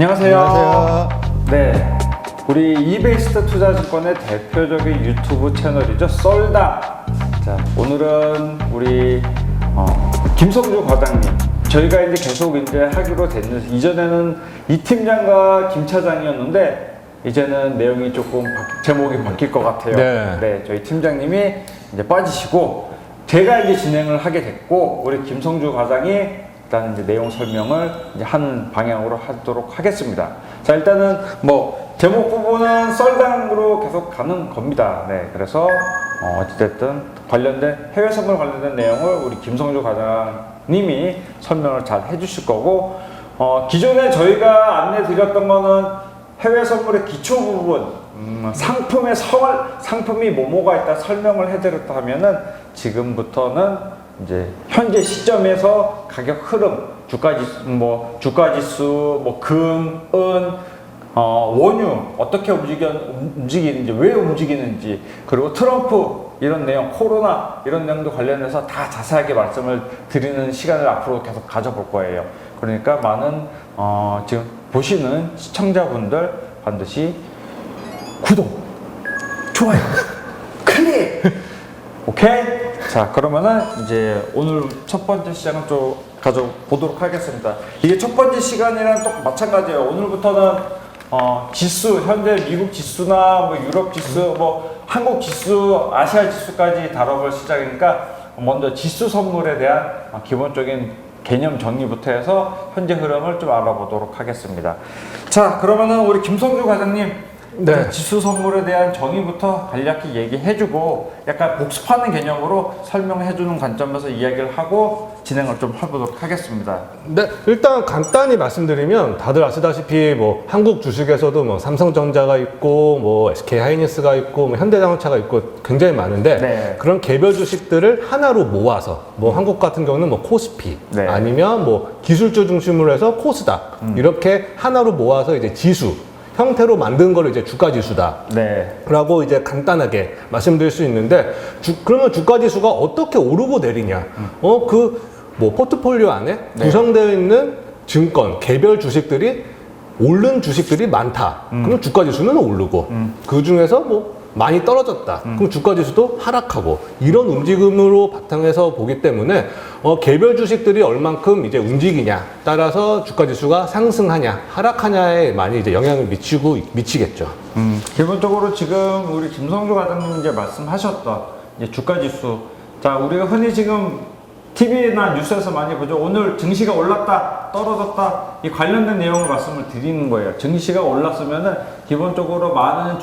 안녕하세요. 안녕하세요. 네, 우리 이베이스트 투자증권의 대표적인 유튜브 채널이죠. 썰당. 자, 오늘은 우리 김성주 과장님. 저희가 이제 계속 이제 하기로 됐는데 이전에는 이 팀장과 김 차장이었는데 이제는 내용이 조금 제목이 바뀔 것 같아요. 네. 저희 팀장님이 이제 빠지시고 제가 이제 진행을 하게 됐고 우리 김성주 과장이 일단 이제 내용 설명을 이제 하는 방향으로 하도록 하겠습니다. 자, 일단은 뭐 제목 부분은 썰당으로 계속 가는 겁니다. 네, 그래서 어찌됐든 관련된 해외 선물 관련된 내용을 우리 김성주 과장님이 설명을 잘 해주실 거고 기존에 저희가 안내 드렸던 거는 해외 선물의 기초 부분, 상품이 뭐뭐가 있다 설명을 해드렸다 하면은 지금부터는 이제 현재 시점에서 가격 흐름, 주가지수, 금, 은, 원유 어떻게 움직이는지, 왜 움직이는지, 그리고 트럼프 이런 내용, 코로나 이런 내용도 관련해서 다 자세하게 말씀을 드리는 시간을 앞으로 계속 가져볼 거예요. 그러니까 많은 지금 보시는 시청자분들 반드시 구독, 좋아요, 클릭. 오케이? 자, 그러면은 이제 오늘 첫 번째 시간을 좀 가져보도록 하겠습니다. 이게 첫 번째 시간이랑 또 마찬가지예요. 오늘부터는 지수, 현재 미국 지수나 뭐 유럽 지수, 뭐 한국 지수, 아시아 지수까지 다뤄볼 시작이니까 먼저 지수 선물에 대한 기본적인 개념 정리부터 해서 현재 흐름을 좀 알아보도록 하겠습니다. 자, 그러면은 우리 김성주 과장님, 네. 지수 선물에 대한 정의부터 간략히 얘기해주고 약간 복습하는 개념으로 설명해주는 관점에서 이야기를 하고 진행을 좀 해보도록 하겠습니다. 네, 일단 간단히 말씀드리면 다들 아시다시피 뭐 한국 주식에서도 뭐 삼성전자가 있고 뭐 SK하이닉스가 있고 뭐 현대자동차가 있고 굉장히 많은데 네. 그런 개별 주식들을 하나로 모아서 뭐 한국 같은 경우는 뭐 코스피 네. 아니면 뭐 기술주 중심으로 해서 코스닥 이렇게 하나로 모아서 이제 지수 형태로 만든 거를 이제 주가지수다. 네. 라고 이제 간단하게 말씀드릴 수 있는데, 그러면 주가지수가 어떻게 오르고 내리냐? 뭐 포트폴리오 안에 네. 구성되어 있는 증권, 개별 주식들이 오른 주식들이 많다. 그럼 주가지수는 오르고, 그 중에서 뭐 많이 떨어졌다. 그럼 주가지수도 하락하고 이런 움직임으로 바탕에서 보기 때문에 개별 주식들이 얼만큼 이제 움직이냐 따라서 주가지수가 상승하냐 하락하냐에 많이 이제 영향을 미치겠죠. 기본적으로 지금 우리 김성주 과장님 이제 말씀하셨던 이제 주가지수. 자, 우리가 흔히 지금 TV나 뉴스에서 많이 보죠. 오늘 증시가 올랐다, 떨어졌다, 이 관련된 내용을 말씀을 드리는 거예요. 증시가 올랐으면은 기본적으로 많은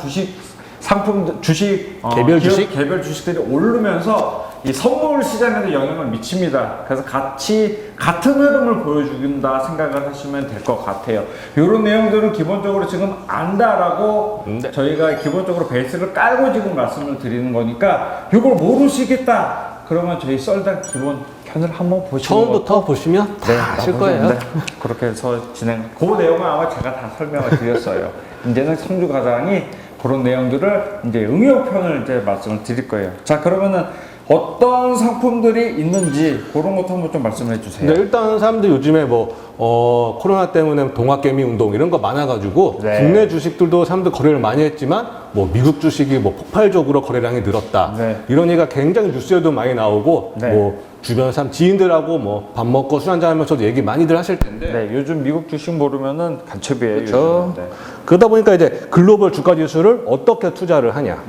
개별 주식? 개별 주식들이 오르면서 이 선물 시장에도 영향을 미칩니다. 그래서 같은 흐름을 보여준다 생각을 하시면 될 것 같아요. 이런 내용들은 기본적으로 지금 안다라고 저희가 기본적으로 베이스를 깔고 지금 말씀을 드리는 거니까 이걸 모르시겠다. 그러면 저희 썰당 기본 편을 한번 보시고 처음부터 보시면 다 아실 거예요. 네, 그렇게 해서 그 내용은 아마 제가 다 설명을 드렸어요. 이제는 성주 과장이 그런 내용들을 이제 응용편을 이제 말씀을 드릴 거예요. 자, 그러면은 어떤 상품들이 있는지 그런 것도 한번 좀 말씀해 주세요. 네, 일단 사람들 요즘에 코로나 때문에 동학개미 운동 이런 거 많아가지고 네. 국내 주식들도 사람들 거래를 많이 했지만 뭐 미국 주식이 뭐 폭발적으로 거래량이 늘었다. 네. 이런 얘기가 굉장히 뉴스에도 많이 나오고 네. 뭐 주변 사람 지인들하고 뭐 밥 먹고 술 한잔 하면서도 얘기 많이들 하실 텐데 네, 요즘 미국 주식 모르면은 간첩이에요. 그렇죠. 요즘은. 네. 그러다 보니까 이제 글로벌 주가 지수를 어떻게 투자를 하냐.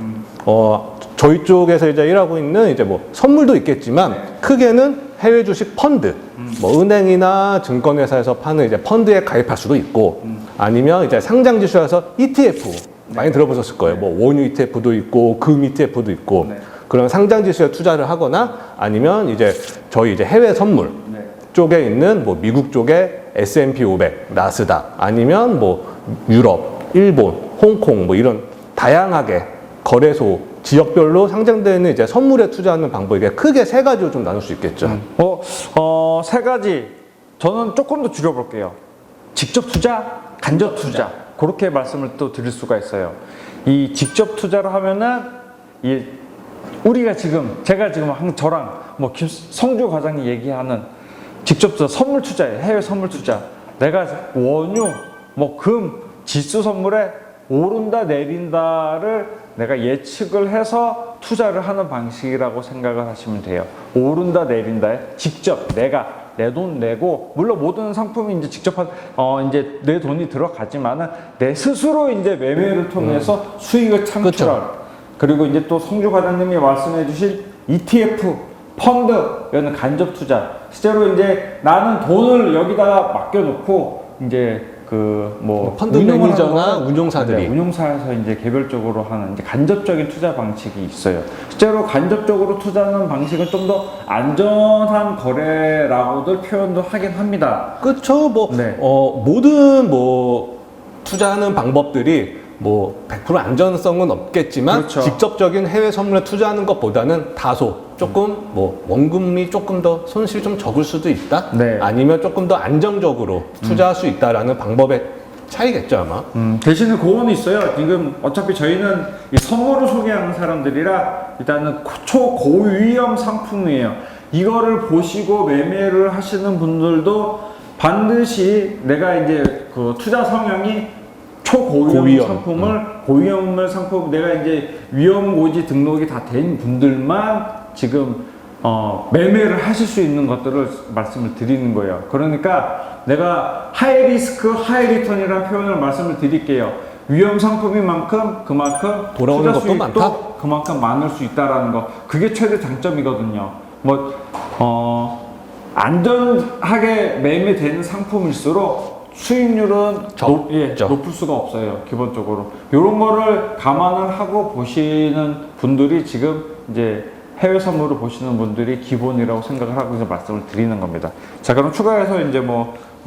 저희 쪽에서 이제 일하고 있는 이제 뭐 선물도 있겠지만 크게는 해외 주식 펀드, 뭐 은행이나 증권회사에서 파는 이제 펀드에 가입할 수도 있고 아니면 이제 상장 지수에서 ETF 많이 들어보셨을 거예요. 뭐 원유 ETF도 있고 금 ETF도 있고 네. 그런 상장 지수에 투자를 하거나 아니면 이제 저희 이제 해외 선물 네. 쪽에 있는 뭐 미국 쪽에 S&P 500, 나스닥 아니면 뭐 유럽, 일본, 홍콩 뭐 이런 다양하게 거래소 지역별로 상장되는 이제 선물에 투자하는 방법이 크게 세 가지로 좀 나눌 수 있겠죠. 세 가지. 저는 조금 더 줄여볼게요. 직접 투자, 간접 투자. 그렇게 말씀을 또 드릴 수가 있어요. 이 직접 투자를 하면은 제가 지금 저랑 뭐 성주 과장이 얘기하는 직접 선물 투자예요. 해외 선물 투자. 내가 원유, 뭐 금, 지수 선물에 오른다 내린다를 내가 예측을 해서 투자를 하는 방식이라고 생각을 하시면 돼요. 오른다 내린다에 직접 내가 내 돈 내고, 물론 모든 상품이 이제 직접 이제 내 돈이 들어가지만은 내 스스로 이제 매매를 통해서 수익을 창출할. 그리고 이제 또 성주 과장님이 말씀해주신 ETF, 펀드, 이런 간접 투자. 실제로 이제 나는 돈을 여기다가 맡겨놓고 이제 펀드 매니저나 운용사들이 운용사에서 이제 개별적으로 하는 이제 간접적인 투자 방식이 있어요. 실제로 간접적으로 투자하는 방식은 좀 더 안전한 거래라고들 표현도 하긴 합니다. 그렇죠. 모든 투자하는 방법들이 100% 안전성은 없겠지만 그렇죠. 직접적인 해외 선물에 투자하는 것보다는 다소 조금 원금이 조금 더 손실이 좀 적을 수도 있다. 네. 아니면 조금 더 안정적으로 투자할 수 있다라는 방법의 차이겠죠 아마. 대신에 그거는 있어요. 지금 어차피 저희는 이 선물을 소개하는 사람들이라 일단은 초고위험 상품이에요. 이거를 보시고 매매를 하시는 분들도 반드시 내가 이제 그 투자 성향이 초고위험 상품을 고위험물 상품 내가 이제 위험고지 등록이 다 된 분들만 지금 매매를 하실 수 있는 것들을 말씀을 드리는 거예요. 그러니까 내가 하이 리스크 하이 리턴이라는 표현을 말씀을 드릴게요. 위험 상품인 만큼 그만큼 돌아오는 투자 것도 많다? 수익도 그만큼 많을 수 있다라는 거. 그게 최대 장점이거든요. 안전하게 매매되는 상품일수록 수익률은 높을 수가 없어요. 기본적으로 이런 거를 감안을 하고 보시는 분들이 지금 이제 해외 선물을 보시는 분들이 기본이라고 생각을 하고 이제 말씀을 드리는 겁니다. 자, 그럼 추가해서 이제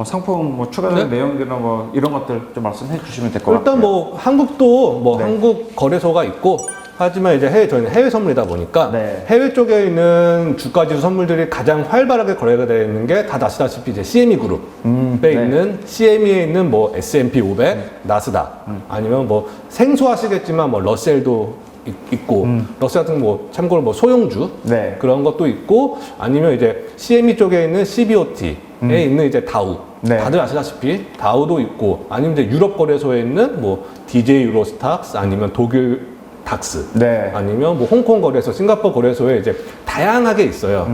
상품 추가적인 내용들이나 이런 것들 좀 말씀해 주시면 될 것 같아요. 일단 한국도 한국 거래소가 있고, 하지만 이제 저희는 해외 선물이다 보니까 해외 쪽에 있는 주가지수 선물들이 가장 활발하게 거래가 되는 게 다 아시다시피 이제 CME 그룹에 있는 CME에 있는 S&P 500, 나스닥 아니면 생소하시겠지만 러셀도 있고 러셀 같은 참고로 소용주 그런 것도 있고, 아니면 이제 CME 쪽에 있는 CBOT에 있는 이제 다우 다들 아시다시피 다우도 있고, 아니면 이제 유럽 거래소에 있는 DJ 유로스탁스 아니면 독일 닥스 아니면 홍콩 거래소, 싱가포르 거래소에 이제 다양하게 있어요.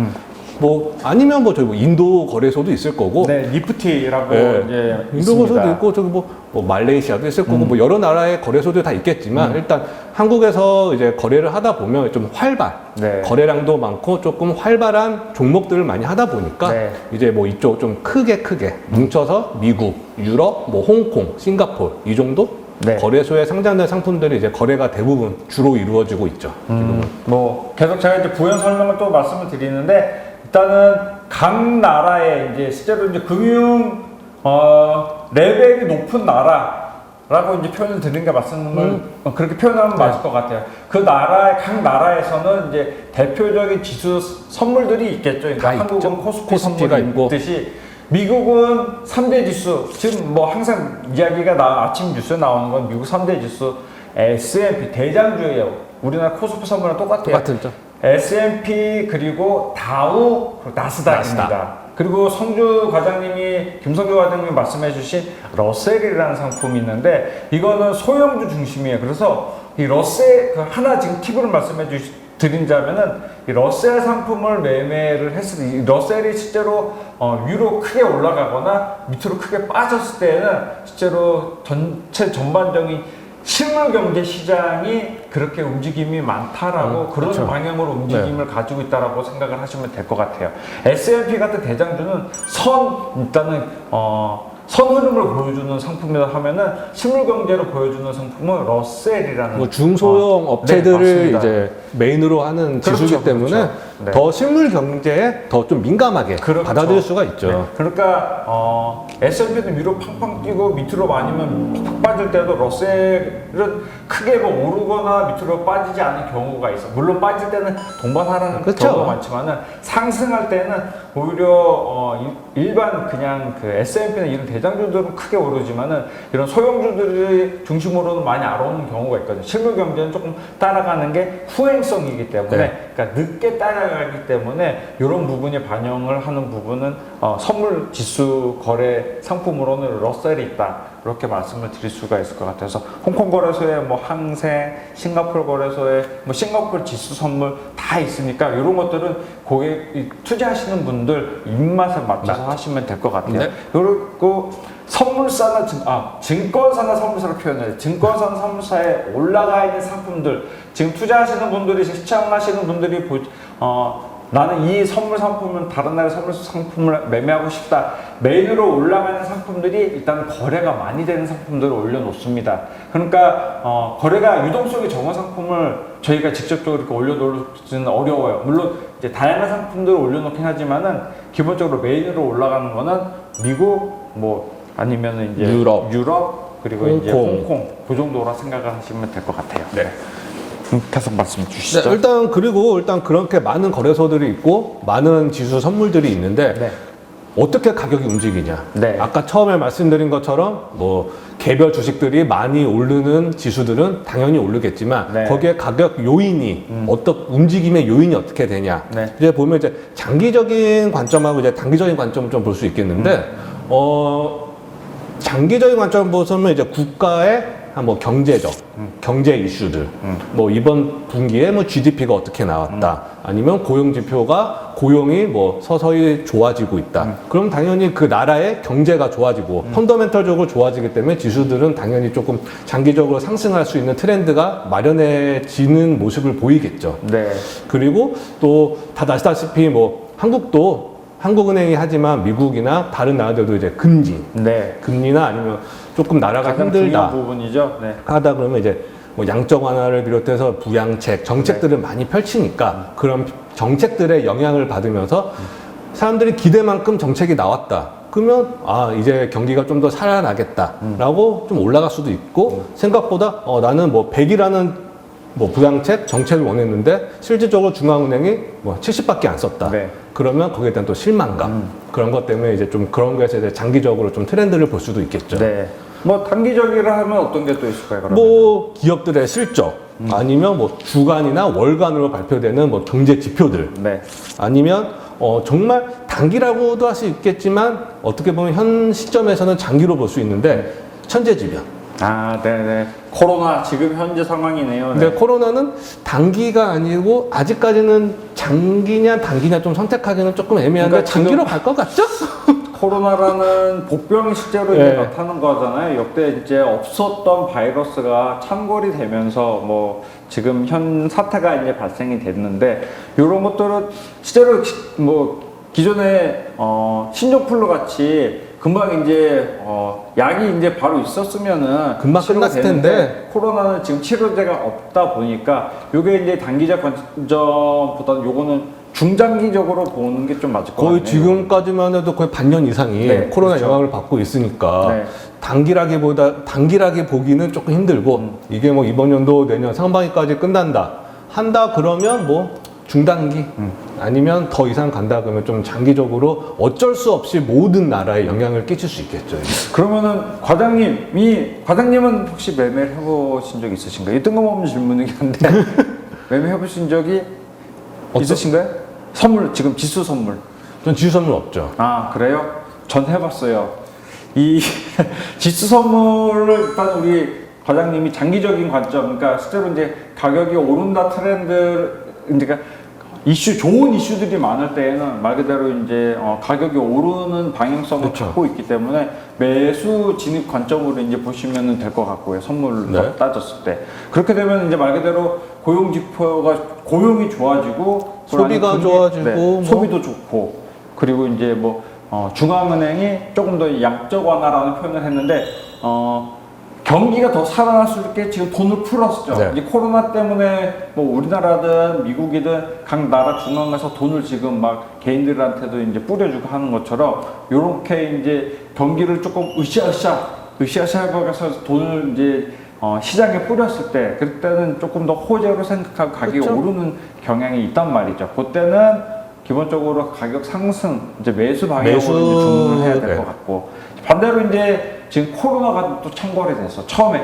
아니면 저희 인도 거래소도 있을 거고, 니프티라고 이제 인도 거래소도 있고, 저기 말레이시아도 있을 거고, 여러 나라의 거래소도 다 있겠지만 일단 한국에서 이제 거래를 하다 보면 좀 거래량도 많고 조금 활발한 종목들을 많이 하다 보니까 이제 이쪽 좀 크게 뭉쳐서 미국, 유럽, 홍콩, 싱가포르 이 정도 거래소에 상장된 상품들이 이제 거래가 대부분 주로 이루어지고 있죠. 지금은. 계속 제가 이제 부연 설명을 또 말씀을 드리는데, 일단은 각 나라의 이제 실제로 이제 금융 레벨이 높은 나라라고 이제 표현을 드리는 게 그렇게 표현하면 맞을 것 같아요. 각 나라에서는 이제 대표적인 지수 선물들이 있겠죠. 그러니까 한국은 코스피 선물이 있듯이 미국은 3대 지수, 지금 항상 이야기가 아침 뉴스에 나오는 건 미국 3대 지수 S&P 대장주예요. 우리나라 코스피 선물은 똑같아요. S&P 그리고 다우 그리고 나스닥입니다. 그리고 김성주 과장님이 말씀해 주신 러셀이라는 상품이 있는데, 이거는 소형주 중심이에요. 그래서 이 러셀 하나 지금 팁을 말씀해 드린다면은 이 러셀 상품을 매매를 했을 때, 이 러셀이 실제로 위로 크게 올라가거나 밑으로 크게 빠졌을 때는 실제로 전반적인 실물 경제 시장이 그렇게 움직임이 많다라고 그런 방향으로 움직임을 가지고 있다라고 생각을 하시면 될 것 같아요. S&P 같은 대장주는 일단은 선 흐름을 보여주는 상품이라 하면은 실물 경제로 보여주는 상품은 러셀이라는 중소형 업체들을 이제 메인으로 하는 지수이기 때문에 더 실물 경제에 더 좀 민감하게 받아들일 수가 있죠. 그러니까 S&P는 위로 팡팡 뛰고 밑으로 아니면 팍 빠질 때도 러셀은 크게 오르거나 밑으로 빠지지 않은 경우가 있어. 물론 빠질 때는 동반하는 경우가 많지만은 상승할 때는 오히려 일반 그냥 S&P는 이런 대장주들은 크게 오르지만은 이런 소형주들이 중심으로는 많이 안 오는 경우가 있거든요. 실물 경제는 조금 따라가는 게 후행성이기 때문에 그러니까 늦게 따라가기 올라가기 때문에 이런 부분이 반영을 하는 부분은 선물 지수 거래 상품으로는 러셀이 있다. 이렇게 말씀을 드릴 수가 있을 것 같아서 홍콩 거래소에 뭐 항생, 싱가포르 거래소에 뭐 싱가포르 지수 선물 다 있으니까 이런 것들은 고객 투자하시는 분들 입맛에 맞춰서 하시면 될 것 같아요. 네. 그리고 선물사나 증권사나 선물사로 표현해요. 증권사나 선물사에 올라가 있는 상품들 지금 투자하시는 분들이 시청하시는 분들이 나는 이 선물 상품은 다른 나라의 선물 상품을 매매하고 싶다. 메인으로 올라가는 상품들이 일단 거래가 많이 되는 상품들을 올려놓습니다. 그러니까 거래가 유동성이 적은 상품을 저희가 직접적으로 이렇게 올려놓기는 어려워요. 물론 이제 다양한 상품들을 올려놓긴 하지만은 기본적으로 메인으로 올라가는 거는 미국 아니면은 이제 유럽 그리고 이제 홍콩 그 정도라 생각을 하시면 될 것 같아요. 네. 계속 말씀 주시죠. 네, 일단 그렇게 많은 거래소들이 있고 많은 지수 선물들이 있는데 네. 어떻게 가격이 움직이냐? 네. 아까 처음에 말씀드린 것처럼 개별 주식들이 많이 오르는 지수들은 당연히 오르겠지만 네. 거기에 가격 요인이 움직임의 요인이 어떻게 되냐? 네. 이제 보면 이제 장기적인 관점하고 이제 단기적인 관점을 좀 볼 수 있겠는데 장기적인 관점 보면 이제 국가의 경제적, 경제 이슈들, 이번 분기에 GDP가 어떻게 나왔다, 아니면 고용 지표가 고용이 서서히 좋아지고 있다. 그럼 당연히 그 나라의 경제가 좋아지고 펀더멘털적으로 좋아지기 때문에 지수들은 당연히 조금 장기적으로 상승할 수 있는 트렌드가 마련해지는 모습을 보이겠죠. 네. 그리고 또 다 아시다시피 한국도 한국은행이 하지만 미국이나 다른 나라들도 이제 금리나 아니면 조금 나라가 힘들다 부분이죠. 네. 하다 그러면 이제 양적 완화를 비롯해서 부양책, 정책들을 많이 펼치니까 그런 정책들의 영향을 받으면서 사람들이 기대만큼 정책이 나왔다. 그러면 이제 경기가 좀 더 살아나겠다라고 좀 올라갈 수도 있고 생각보다 나는 100이라는 부양책 정책을 원했는데 실질적으로 중앙은행이 70밖에 안 썼다. 네. 그러면 거기에 대한 또 실망감 그런 것 때문에 이제 좀 그런 거에서 이제 장기적으로 좀 트렌드를 볼 수도 있겠죠. 네. 단기적이라 하면 어떤 게 또 있을까요? 그러면? 기업들의 실적 아니면 주간이나 월간으로 발표되는 경제 지표들 네. 아니면 정말 단기라고도 할 수 있겠지만 어떻게 보면 현 시점에서는 장기로 볼 수 있는데 천재지변. 네네. 코로나 지금 현재 상황이네요. 근데 코로나는 단기가 아니고 아직까지는 장기냐 단기냐 좀 선택하기는 조금 애매한데 그러니까 장기로 갈 것 같죠? 코로나라는 복병이 실제로 이제 나타난 거잖아요. 역대 이제 없었던 바이러스가 창궐이 되면서 지금 현 사태가 이제 발생이 됐는데 이런 것들은 실제로 기존에 신종플루 같이 금방 이제 약이 이제 바로 있었으면은 금방 끝났을 텐데 코로나는 지금 치료제가 없다 보니까 요게 이제 단기적 관점보다는 요거는 중장기적으로 보는 게 좀 맞을 것 같아요. 거의 지금까지만 해도 거의 반년 이상이 코로나 그렇죠. 영향을 받고 있으니까 네. 단기라게 보기는 조금 힘들고 이게 이번 연도 내년 상반기까지 한다 그러면 중단기 아니면 더 이상 간다 그러면 좀 장기적으로 어쩔 수 없이 모든 나라에 영향을 끼칠 수 있겠죠. 그러면은 과장님은 혹시 매매를 해보신 적 있으신가요? 이 뜬금없는 질문이긴 한데 매매 해보신 적이 있으신가요? 선물 지금 지수 선물. 전 지수 선물 없죠. 그래요? 전 해봤어요. 이 지수 선물을 일단 우리 과장님이 장기적인 관점, 그러니까 실제로 이제 가격이 오른다 트렌드, 그러니까 좋은 이슈들이 많을 때에는 말 그대로 이제 가격이 오르는 방향성을 그렇죠. 갖고 있기 때문에 매수 진입 관점으로 이제 보시면 될 것 같고요. 선물로 따졌을 때. 그렇게 되면 이제 말 그대로 고용 지표가 고용이 좋아지고 소비가 좋아지고 소비도 좋고 그리고 이제 중앙은행이 조금 더 양적 완화라는 표현을 했는데 경기가 더 살아날 수 있게 지금 돈을 풀었죠. 네. 이 코로나 때문에 우리나라든 미국이든 각 나라 중앙에서 돈을 지금 개인들한테도 이제 뿌려주고 하는 것처럼 요렇게 이제 경기를 조금 으쌰으쌰하면서 돈을 이제 시장에 뿌렸을 때 그때는 조금 더 호재로 생각하고 가격이 그렇죠. 오르는 경향이 있단 말이죠. 그때는 기본적으로 가격 상승 이제 매수 방향으로 이제 주문을 해야 될 것 같고 반대로 이제 지금 코로나가 또 창궐이 돼서 처음에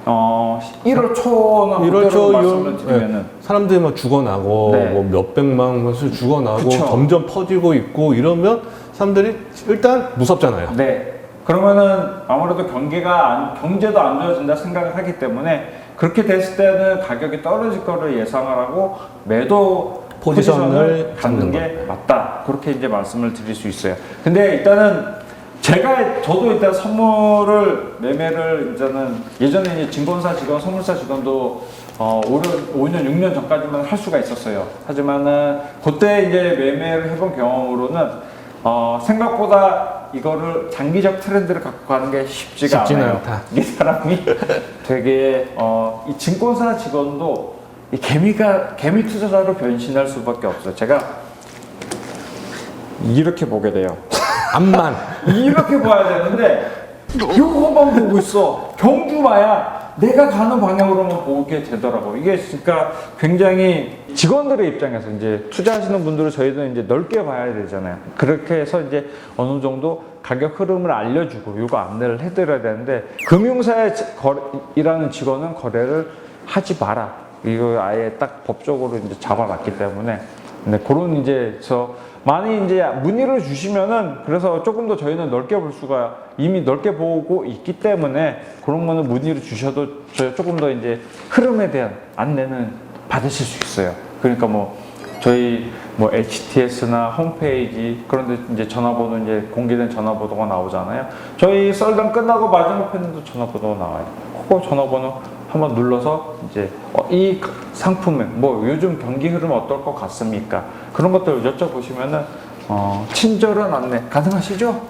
1월 초나 1월 초 말씀을 드리면은 사람들이 막 죽어나고 네. 뭐 몇백만 명씩 죽어나고 그쵸. 점점 퍼지고 있고 이러면 사람들이 일단 무섭잖아요. 네. 그러면은 아무래도 경제도 안 좋아진다 생각을 하기 때문에 그렇게 됐을 때는 가격이 떨어질 거를 예상을 하고 매도 포지션을 갖는 게 맞다. 그렇게 이제 말씀을 드릴 수 있어요. 근데 일단은 저도 일단 선물을 매매를 이제는 예전에 이제 증권사 직원, 선물사 직원도 5년, 6년 전까지만 할 수가 있었어요. 하지만은 그때 이제 매매를 해본 경험으로는 생각보다 이거를 장기적 트렌드를 갖고 가는 게 쉽지는 않아요. 않다. 이 사람이 되게 이 증권사 직원도 이 개미 투자자로 변신할 수밖에 없어요. 제가 이렇게 보게 돼요. 앞만. 이렇게 봐야 되는데 요거만 보고 있어. 경주마야 내가 가는 방향으로만 보게 되더라고. 이게 그러니까 굉장히 직원들의 입장에서 이제 투자하시는 분들은 저희도 이제 넓게 봐야 되잖아요. 그렇게 해서 이제 어느 정도 가격 흐름을 알려주고 요거 안내를 해드려야 되는데 금융사에 일하는 직원은 거래를 하지 마라. 이거 아예 딱 법적으로 이제 잡아놨기 때문에 네, 그런 이제 많이 이제 문의를 주시면은 그래서 조금 더 저희는 넓게 볼 수가 이미 넓게 보고 있기 때문에 그런 거는 문의를 주셔도 저희 조금 더 이제 흐름에 대한 안내는 받으실 수 있어요. 그러니까 뭐 저희 뭐 HTS나 홈페이지 그런데 이제 전화번호 이제 공개된 전화번호가 나오잖아요. 저희 썰당 끝나고 마지막 편에도 전화번호가 나와요. 그거 전화번호 한번 눌러서 이제 이 상품은 뭐 요즘 경기 흐름 어떨 것 같습니까? 그런 것들 여쭤보시면은 친절한 안내 가능하시죠?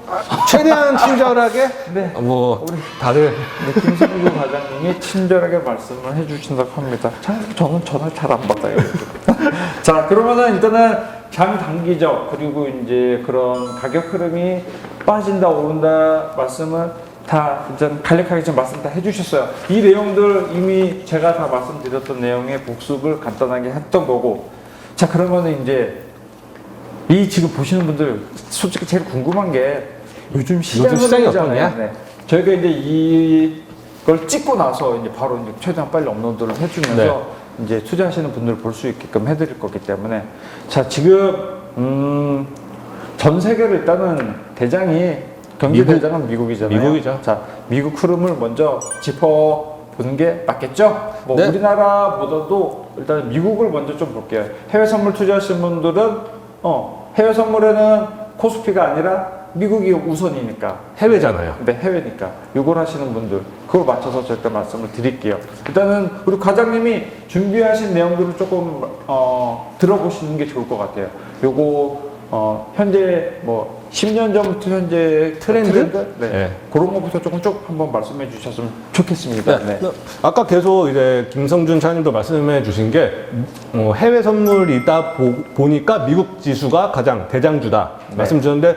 최대한 친절하게 네. 뭐 우리 다들 네, 김성주 과장님이 친절하게 말씀을 해주신다고 합니다. 저는 전화 잘 안 받아요. 자, 그러면은 일단은 장단기적 그리고 이제 그런 가격 흐름이 빠진다 오른다 말씀을 다 이제 간략하게 좀 말씀 다 해주셨어요. 이 내용들 이미 제가 다 말씀드렸던 내용의 복습을 간단하게 했던 거고. 자, 그러면은 이제 이 지금 보시는 분들 솔직히 제일 궁금한 게 요즘 시장이 어떠냐? 네. 저희가 이제 이걸 찍고 나서 이제 바로 이제 최대한 빨리 업로드를 해주면서 네. 이제 투자하시는 분들 볼 수 있게끔 해드릴 거기 때문에 자 지금 전 세계를 일단은 대장이 경제 대장은 미국이잖아요. 미국이죠. 자 미국 흐름을 먼저 짚어보는 게 맞겠죠? 뭐 네. 우리나라보다도 일단 미국을 먼저 좀 볼게요. 해외 선물 투자하시는 분들은 해외 선물에는 코스피가 아니라 미국이 우선이니까. 해외잖아요. 네, 해외니까. 이걸 하시는 분들, 그걸 맞춰서 저희가 말씀을 드릴게요. 일단은 우리 과장님이 준비하신 내용들을 조금 들어보시는 게 좋을 것 같아요. 요거 현재 뭐 10년 전부터 현재 트렌드? 네. 네. 그런 것부터 조금 쭉 한번 말씀해 주셨으면 좋겠습니다. 네. 아까 계속 이제 김성준 차장님도 말씀해 주신 게 해외 선물이다 보니까 미국 지수가 가장 대장주다 네. 말씀 주셨는데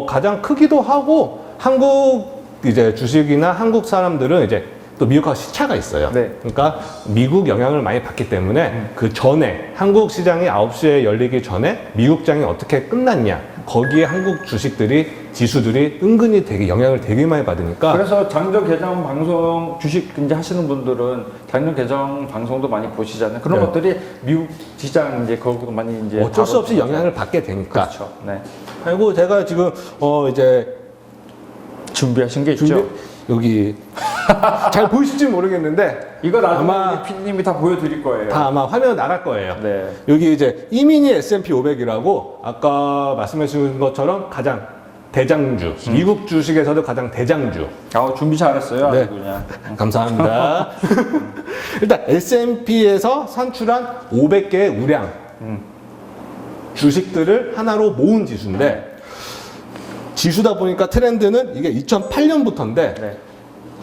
가장 크기도 하고 한국 이제 주식이나 한국 사람들은 이제 또 미국하고 시차가 있어요. 네. 그러니까 미국 영향을 많이 받기 때문에 그 전에 한국 시장이 9시에 열리기 전에 미국 장이 어떻게 끝났냐 거기에 한국 주식들이 지수들이 은근히 되게 영향을 되게 많이 받으니까 그래서 장저 개장 방송 주식 이제 하시는 분들은 장저 개장 방송도 많이 보시잖아요. 그런 네. 것들이 미국 시장 이제 거기도 많이 이제 어쩔 수 없이 영향을 받게 되니까. 그렇죠. 네. 그리고 제가 지금 이제 준비하신 게 있죠. 여기 잘 보이실지 모르겠는데 이거 나중에 아마 우리 PD님이 다 보여드릴 거예요. 다 아마 화면 나갈 거예요. 네. 여기 이제 이미니 S&P 500이라고 아까 말씀해 주신 것처럼 가장 대장주, 미국 주식에서도 가장 대장주. 준비 잘했어요. 네. 아주 그냥. 감사합니다. 일단 S&P에서 산출한 500개의 우량 주식들을 하나로 모은 지수인데 지수다 보니까 트렌드는 이게 2008년부터인데 네.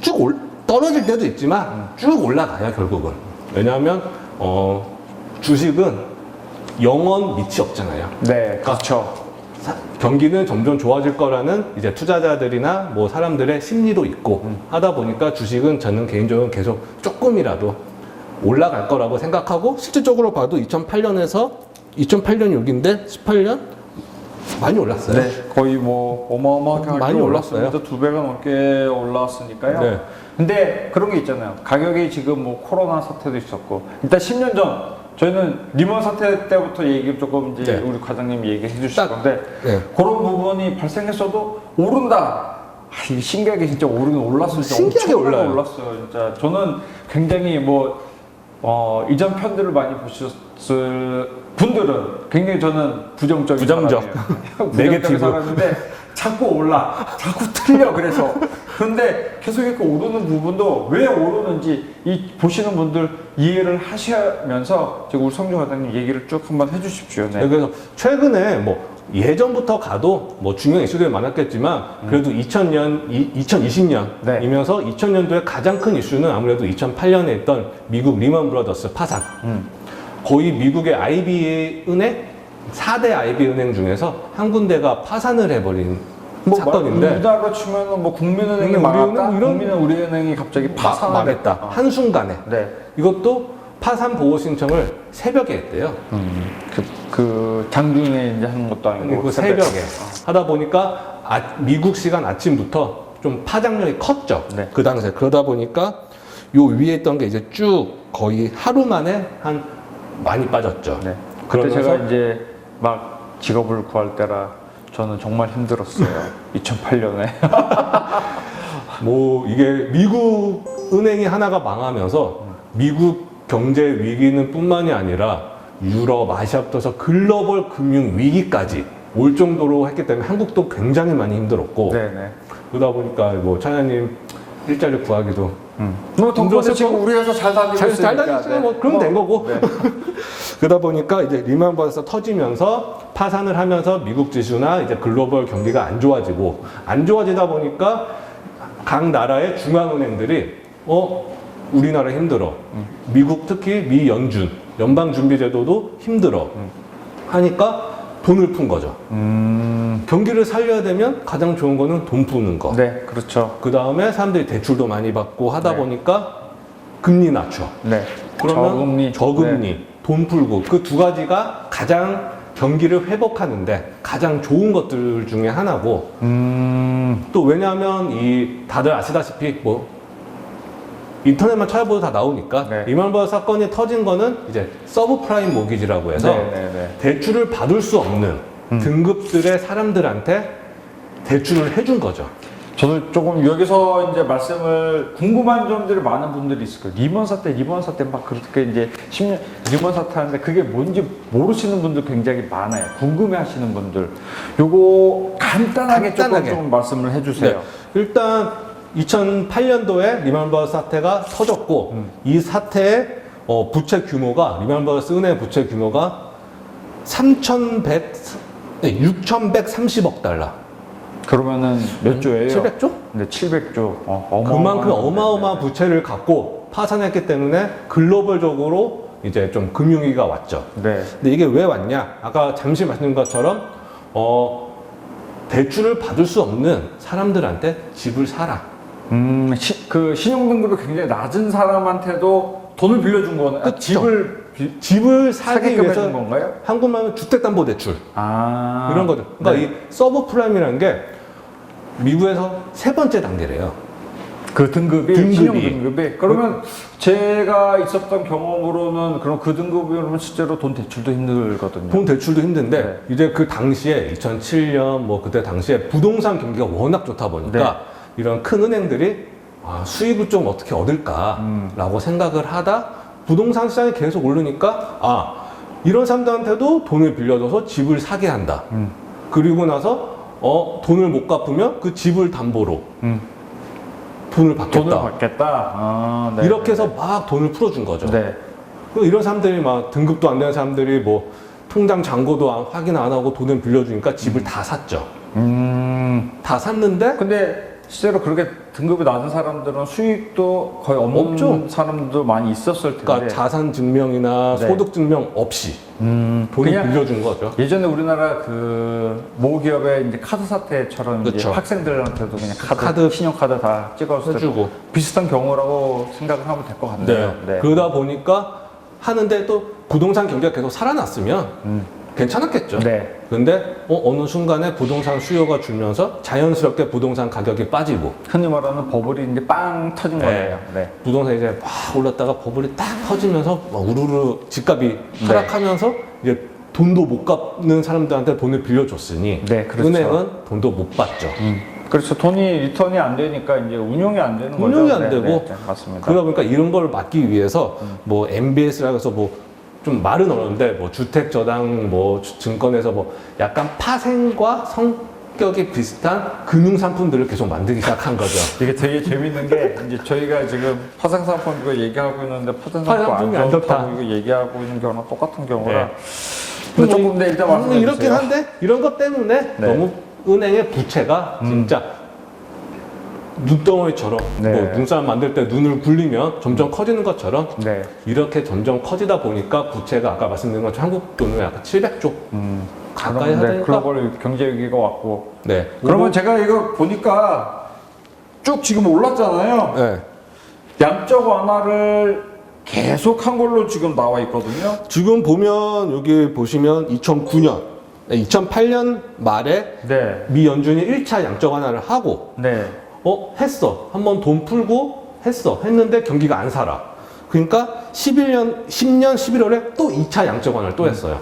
쭉 떨어질 때도 있지만 쭉 올라가요 결국은. 왜냐하면 주식은 영원 밑이 없잖아요. 네, 그렇죠. 경기는 점점 좋아질 거라는 이제 투자자들이나 뭐 사람들의 심리도 있고 하다 보니까 주식은 저는 개인적으로 계속 조금이라도 올라갈 거라고 생각하고 실질적으로 봐도 2008년에서 2008년이 여기인데 18년 많이 올랐어요. 네, 거의 뭐 어마어마하게 많이 올랐어요. 2배가 넘게 올라왔으니까요. 네. 근데 그런 게 있잖아요. 가격이 지금 뭐 코로나 사태도 있었고, 일단 10년 전 저희는 리먼 사태 때부터 얘기 조금 이제 네. 우리 과장님이 얘기해 주실 딱, 건데 네. 그런 부분이 발생했어도 오른다. 이 신기하게 진짜 오르긴 올랐어요. 진짜 신기하게 엄청나게 올라요. 올랐어요. 진짜 저는 굉장히 뭐 이전 편들을 많이 보셨을 분들은 굉장히 저는 부정적 부정적. 네게티브 사람인데 자꾸 올라, 자꾸 틀려. 그래서 그런데 계속 이렇게 오르는 부분도 왜 오르는지 이 보시는 분들 이해를 하시면서 지금 우리 성주 과장님 얘기를 쭉 한번 해주십시오. 네. 네, 그래서 최근에 뭐 예전부터 가도 뭐 중요한 이슈들이 많았겠지만 그래도 2020년이면서 네. 2000년도에 가장 큰 이슈는 아무래도 2008년에 있던 미국 리먼 브라더스 파산. 거의 미국의 IB 은행 4대 IB 은행 중에서 한 군데가 파산을 해버린 사건인데 우리나라로 치면은 뭐 국민은행이 우리은행 망했다, 뭐 이런- 국민은행이 갑자기 파산을 망했다. 했다. 한순간에. 네. 이것도 파산 보호 신청을 새벽에 했대요. 그 장중에 이제 하는 것도 아니고 그 새벽에 하다 보니까 미국 시간 아침부터 좀 파장력이 컸죠. 네. 그 당시에. 그러다 보니까 요 위에 있던 게 이제 쭉 거의 하루 만에 많이 빠졌죠. 네. 그때 그러면서 제가 이제 막 직업을 구할 때라 저는 정말 힘들었어요. 2008년에. 뭐 이게 미국 은행이 하나가 망하면서 미국 경제 위기는 뿐만이 아니라 유럽, 아시아부터서 글로벌 금융 위기까지 올 정도로 했기 때문에 한국도 굉장히 많이 힘들었고 네네. 그러다 보니까 뭐 차장님 일자리 구하기도 뭐 덕분에 힘들었을 지금 거고. 우리 회사 잘 다니고 잘 있으니까. 다니시면 뭐 그러면 된 거고. 네. 그러다 보니까 이제 리먼 브라더스 터지면서 파산을 하면서 미국 지수나 이제 글로벌 경기가 안 좋아지고 안 좋아지다 보니까 각 나라의 중앙은행들이 우리나라 힘들어. 미국 특히 미 연준 연방준비제도도 힘들어. 하니까 돈을 푼 거죠. 경기를 살려야 되면 가장 좋은 거는 돈 푸는 거. 네, 그렇죠. 그 다음에 사람들이 대출도 많이 받고 하다 네. 보니까 금리 낮춰. 네. 그러면 저금리, 네. 돈 풀고 그 두 가지가 가장 경기를 회복하는데 가장 좋은 것들 중에 하나고 또 왜냐하면 다들 아시다시피 뭐 인터넷만 찾아봐도 다 나오니까 네. 리먼 브라더스 사건이 터진 거는 이제 서브프라임 모기지라고 해서 네. 대출을 받을 수 없는 등급들의 사람들한테 대출을 해준 거죠. 저도 조금 여기서 이제 말씀을 궁금한 점들이 많은 분들이 있을 거예요. 리먼 사태 막 그렇게 이제 10년 리먼 사태 하는데 그게 뭔지 모르시는 분들 굉장히 많아요. 궁금해 하시는 분들. 요거 간단하게 조금 말씀을 해주세요. 네. 일단 2008년도에 리먼 브라더스 사태가 터졌고 이 사태의 부채 규모가 리먼 브라더스 은행 부채 규모가 6,130억 달러. 그러면은 몇 조예요? 700조? 네, 700조. 그만큼 어마어마한 부채를 갖고 파산했기 때문에 글로벌적으로 이제 좀 금융위기가 왔죠. 네. 근데 이게 왜 왔냐? 아까 잠시 말씀드린 것처럼 대출을 받을 수 없는 사람들한테 집을 사라. 그 신용등급이 굉장히 낮은 사람한테도 돈을 빌려준 거는 그쵸. 집을 사기 사게끔 위해서 해준 건가요? 한국말로 하면 주택담보대출 이런 거들. 그러니까 네. 이 서브프라임이라는 게 미국에서 세 번째 단계래요. 그 등급이 등급이. 신용 등급이 그러면 제가 있었던 경험으로는 그럼 그 등급이면 실제로 돈 대출도 힘들거든요. 돈 대출도 힘든데 네. 이제 그 당시에 2007년 뭐 그때 당시에 부동산 경기가 워낙 좋다 보니까 네. 이런 큰 은행들이 수익을 좀 어떻게 얻을까라고 생각을 하다 부동산 시장이 계속 오르니까 이런 사람들한테도 돈을 빌려줘서 집을 사게 한다. 그리고 나서 돈을 못 갚으면 그 집을 담보로 돈을 받겠다. 돈을 받겠다. 네. 이렇게 해서 막 돈을 풀어준 거죠. 네. 그리고 이런 사람들이 막 등급도 안 되는 사람들이 뭐 통장 잔고도 확인 안 하고 돈을 빌려주니까 집을 다 샀죠. 다 샀는데 근데 실제로 그렇게 등급이 낮은 사람들은 수익도 거의 없는 없죠. 사람들도 많이 있었을 텐데. 그러니까 자산 증명이나 네. 소득 증명 없이 돈을 그냥 빌려준 거죠. 예전에 우리나라 그 모기업의 이제 카드 사태처럼 이제 그쵸. 학생들한테도 그냥 카드 신용카드 다 찍어서 해주고. 비슷한 경우라고 생각을 하면 될 것 같네요. 네. 그러다 보니까 하는데 또 부동산 경기가 계속 살아났으면 괜찮았겠죠. 네. 근데 어느 순간에 부동산 수요가 줄면서 자연스럽게 부동산 가격이 빠지고 흔히 말하는 버블이 이제 빵 터진 거예요. 네. 부동산이 이제 막 올랐다가 버블이 딱 터지면서 막 우르르 집값이 하락하면서 이제 돈도 못 갚는 사람들한테 돈을 빌려줬으니 네, 그렇죠. 은행은 돈도 못 받죠. 그래서 돈이 리턴이 안 되니까 이제 운용이 안 되는 거죠. 운용이 안 네, 되고 네, 맞습니다. 그러다 보니까 이런 걸 막기 위해서 뭐 MBS라고 해서 뭐 좀 말은 어려운데 뭐 주택저당 뭐 증권에서 뭐 약간 파생과 성격이 비슷한 금융 상품들을 계속 만들기 시작한 거죠. 이게 되게 재밌는 게 이제 저희가 지금 파생상품 이거 얘기하고 있는데 파생상품 파생상품이 안 안 좋다. 좋다고 이거 얘기하고 있는 경우랑 똑같은 경우라. 네. 근데 조금 더 일단 말씀해 이렇긴 주세요. 한데 이런 것 때문에 네. 너무 은행의 부채가 진짜 눈덩어리처럼 네. 뭐 눈사람 만들 때 눈을 굴리면 점점 커지는 것처럼 네. 이렇게 점점 커지다 보니까 부채가 아까 말씀드린 것처럼 한국 돈으로 약간 700조 가까이 그럼, 네, 하니까 글로벌 경제 위기가 왔고. 네. 그러면 제가 이거 보니까 쭉 지금 올랐잖아요. 네. 양적 완화를 계속한 걸로 지금 나와 있거든요. 지금 보면 여기 보시면 2009년 2008년 말에 네. 미 연준이 1차 양적 완화를 하고 네. 했어. 한번 돈 풀고 했는데 경기가 안 살아. 그러니까 10년 11월에 또 2차 양적 완화를 또 했어요.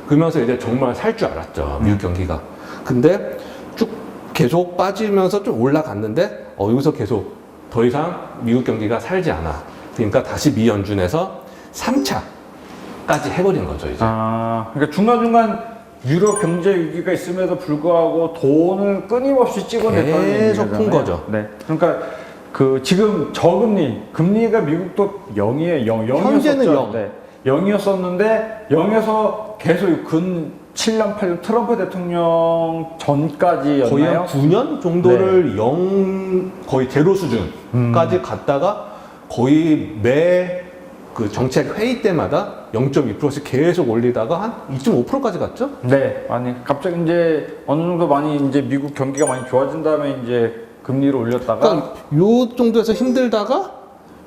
그러면서 이제 정말 살 줄 알았죠. 미국 경기가. 근데 쭉 계속 빠지면서 좀 올라갔는데 여기서 계속 더 이상 미국 경기가 살지 않아. 그러니까 다시 미 연준에서 3차까지 해버린 거죠, 이제. 그러니까 중간중간 유럽 경제 위기가 있음에도 불구하고 돈을 끊임없이 찍어냈다는 계속 얘기잖아요. 푼 거죠. 네. 그러니까 그 지금 금리가 미국도 0이에요. 0이었었죠. 현재는 0. 네. 0이었었는데 0에서 계속 근 7년, 8년 트럼프 대통령 전까지였나요? 거의 한 9년 정도를 0, 거의 제로 수준까지 갔다가 거의 매 그 정책 회의 때마다 0.2%씩 계속 올리다가 한 2.5%까지 갔죠? 네, 아니 갑자기 이제 어느 정도 많이 이제 미국 경기가 많이 좋아진 다음에 이제 금리를 올렸다가 그러니까 요 정도에서 힘들다가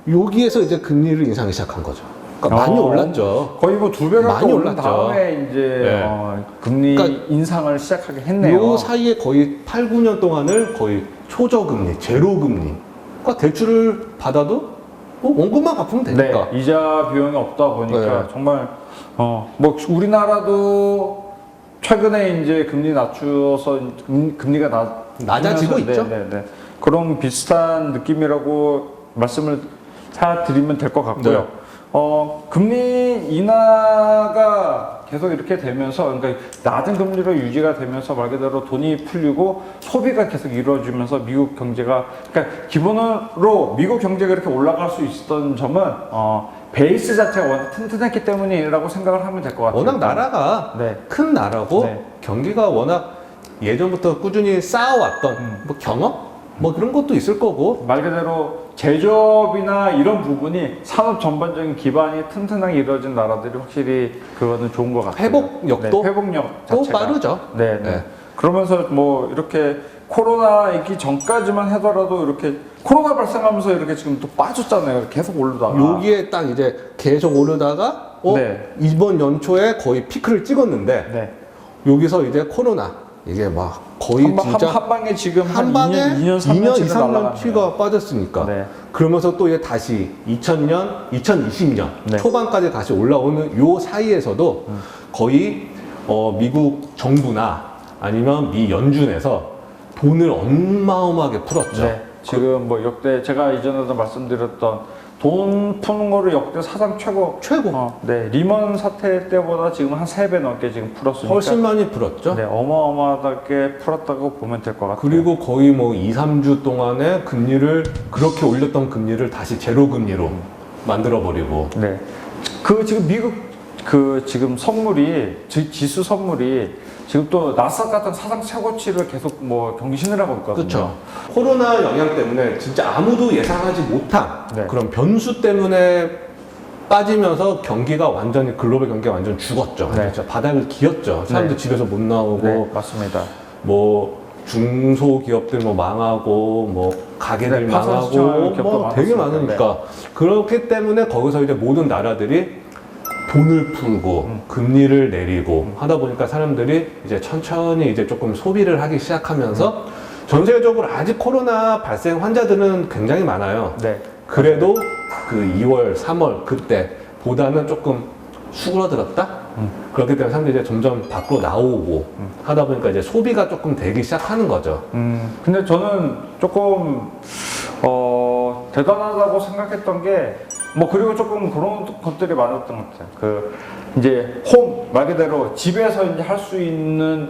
여기에서 이제 금리를 인상하기 시작한 거죠. 그러니까 많이 올랐죠. 거의 뭐 2배 많이 가까이 올린 올랐죠. 다음에 이제 네. 금리 그러니까 인상을 시작하게 했네요. 요 사이에 거의 8, 9년 동안을 거의 초저금리, 제로금리. 그러니까 대출을 받아도 원금만 갚으면 되니까. 네, 이자 비용이 없다 보니까 네. 정말 뭐 우리나라도 최근에 이제 금리 낮추어서 금리가 낮아지고 있죠. 네. 그런 비슷한 느낌이라고 말씀을 드리면 될 것 같고요. 네. 금리 인하가 계속 이렇게 되면서, 그러니까 낮은 금리로 유지가 되면서 말 그대로 돈이 풀리고 소비가 계속 이루어지면서 미국 경제가, 그러니까 기본으로 미국 경제가 이렇게 올라갈 수 있었던 점은 베이스 자체가 워낙 튼튼했기 때문이라고 생각을 하면 될 것 같아요. 워낙 나라가 네. 큰 나라고 네. 경기가 워낙 예전부터 꾸준히 쌓아왔던 뭐 경험? 뭐 그런 것도 있을 거고. 말 그대로 제조업이나 이런 부분이 산업 전반적인 기반이 튼튼하게 이루어진 나라들이 확실히 그거는 좋은 것 같아요. 회복력도 네, 회복력 또 자체가 빠르죠. 네. 네. 그러면서 뭐 이렇게 코로나 있기 전까지만 하더라도 이렇게 코로나 발생하면서 이렇게 지금 또 빠졌잖아요. 계속 오르다가. 여기에 딱 이제 계속 오르다가 네. 이번 연초에 거의 피크를 찍었는데 네. 여기서 이제 코로나 이게 막 거의 진짜 한 방에 지금 한 방에 2년, 2년, 2, 3년치가 3년치가 빠졌으니까. 네. 그러면서 또 이제 다시 2020년 네. 초반까지 다시 올라오는 요 사이에서도 거의 미국 정부나 아니면 미 연준에서 돈을 어마어마하게 풀었죠. 네. 지금 뭐 역대 제가 이전에도 말씀드렸던 돈 푸는 거를 역대 사상 최고. 네. 리먼 사태 때보다 지금 한 3배 넘게 지금 풀었으니까. 훨씬 많이 풀었죠. 네. 어마어마하게 풀었다고 보면 될 것 같아요. 그리고 거의 뭐 2, 3주 동안에 금리를 그렇게 올렸던 금리를 다시 제로 금리로 만들어 버리고. 네. 그 지금 미국 그 지금 선물이 지수 선물이 지금 또 나스닥 같은 사상 최고치를 계속 뭐 경신을 하고 있거든요. 그렇죠. 코로나 영향 때문에 진짜 아무도 예상하지 못한 네. 그런 변수 때문에 빠지면서 경기가 완전히 글로벌 경기가 완전 죽었죠. 네. 진짜 바닥을 기었죠. 사람들 네. 집에서 못 나오고 네, 맞습니다. 뭐 중소기업들 뭐 망하고 뭐 가게들 네, 파산 망하고 시장 기업도 뭐 되게 많았으니까. 많으니까 그렇기 때문에 거기서 이제 모든 나라들이 돈을 풀고 금리를 내리고 하다 보니까 사람들이 이제 천천히 이제 조금 소비를 하기 시작하면서 전 세계적으로 아직 코로나 발생 환자들은 굉장히 많아요. 네. 그래도 그 2월, 3월 그때보다는 조금 수그러들었다? 그렇기 때문에 사람들이 이제 점점 밖으로 나오고 하다 보니까 이제 소비가 조금 되기 시작하는 거죠. 근데 저는 조금 대단하다고 생각했던 게 뭐 그리고 조금 그런 것들이 많았던 것 같아요. 그 이제 홈 말 그대로 집에서 이제 할 수 있는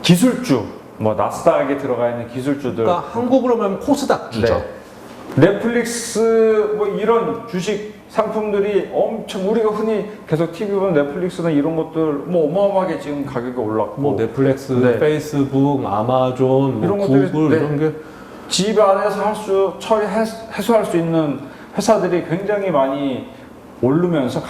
기술주 뭐 나스닥에 들어가 있는 기술주들. 그러니까 한국으로 말하면 코스닥 주죠. 네. 넷플릭스 뭐 이런 주식 상품들이 엄청 우리가 흔히 계속 TV 보면 넷플릭스나 이런 것들 뭐 어마어마하게 지금 가격이 올랐고 뭐 넷플릭스, 네. 페이스북, 아마존, 이런 뭐 것들이, 구글 네. 이런 게 집 안에서 해소할 수 있는 회사들이 굉장히 많이 오르면서